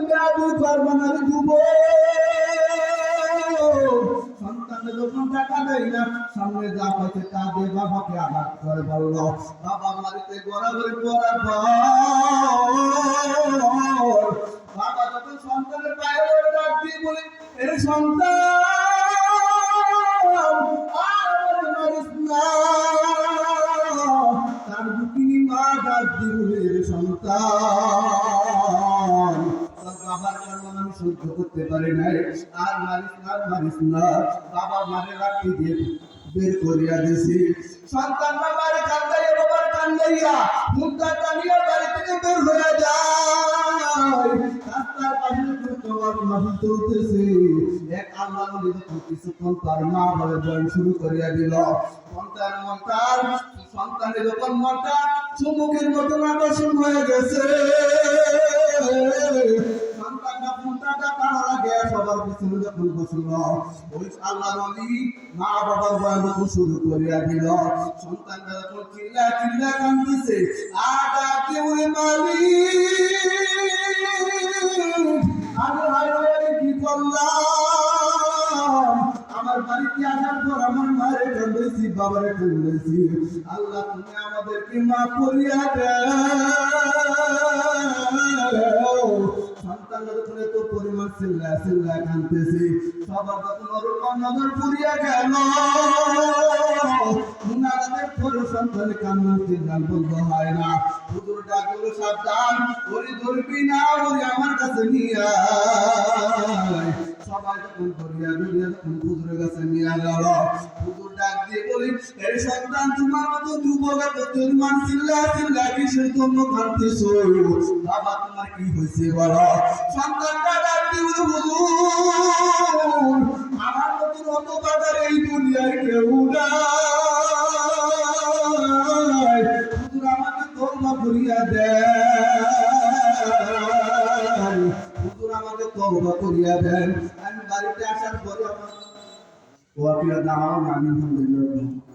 বেয়াদবি করবে না রে যুবক। সন্তানের যখন টাকা দেয় না, সামনে যা পাইছে তা দিয়ে বাবাকে আঘাত করে বলল। বাবা বাড়িতে গড়াগড়ি করার পর বাবা যখন সন্তানের পায়ে ধরে ডাক দিয়ে বলে, এর সন্তান আর মারিস না। তার দুঃখিনী মা ডাক দিয়ে বলে, এর সন্তান বাবার কান্না আমি সহ্য করতে পারি নাই, আর মারিস না, আর মারিস না। বাবা মারে লাঠি দিয়ে বের করিয়া দিছি। সন্তান বাবার কান্দাইয়া বাবার কান্দাইয়া মুদ্রা টানিয়া বাড়ি থেকে বের হয়ে যায়। রাস্তার পাশে তোমার মাটি চলতেছে, এক আল্লাহ নবী কিছুক্ষণ তার মা বলে বয়ান শুরু করিয়া দিল। সন্তানের যখন মনটা চুমুকের মতন আকর্ষণ হয়ে গেছে, সন্তানটা ফোনটা তার আগে সবার পিছনে যখন বসল, ওই আল্লাহ নবী মা বাবার বয়ান শুরু করিয়া দিল। সন্তানটা যখন চিল্লা চিল্লা কাঁদতেছে, আর ডাকে ওরে মালিক, আমি কি করলাম? আমার বাড়িতে আসার পর আমার মায়ের কান্দাইছি, বাবারে কান্দাইছি। আল্লাহ তুমি আমাদেরকে মাফ করিয়া দাও। সন্তানরা যখন এত পরিমাণ চিল্লা চিল্লা কাঁদতেছে, সবার যখন ওরকম নজর পড়িয়া গেল, মুনাজাতের পরে সন্তানের কান্না চিল্লা বন্ধ হয় না। হুজুর ডাকল, সাবধান, ওরে ধরবি না, ওরে আমার কাছে নিয়ে আয়। সবাই যখন ধরিয়া ধরিয়া যখন হুজুরের কাছে নিয়ে গেল, হুজুর ডাক দিয়ে বলি, এর সন্তান তোমার মতো যুবক এত পরিমাণ চিল্লা চিল্লা কিসের জন্য কাঁদতেছ? বাবা তোমার কি হয়েছে বলো? সন্তানটা ডাক দিয়ে বলি, হুজুর আমার মতো অত বাজার এই দুনিয়ায় কেউ নাই। হুজুর আমাকে তওবা করিয়া দেন, হুজুর আমাকে তওবা করিয়া দেন। আমি বাড়িতে আসার পরে আমার ওয়াকিয়া দাও, আমি আলহামদুলিল্লাহ।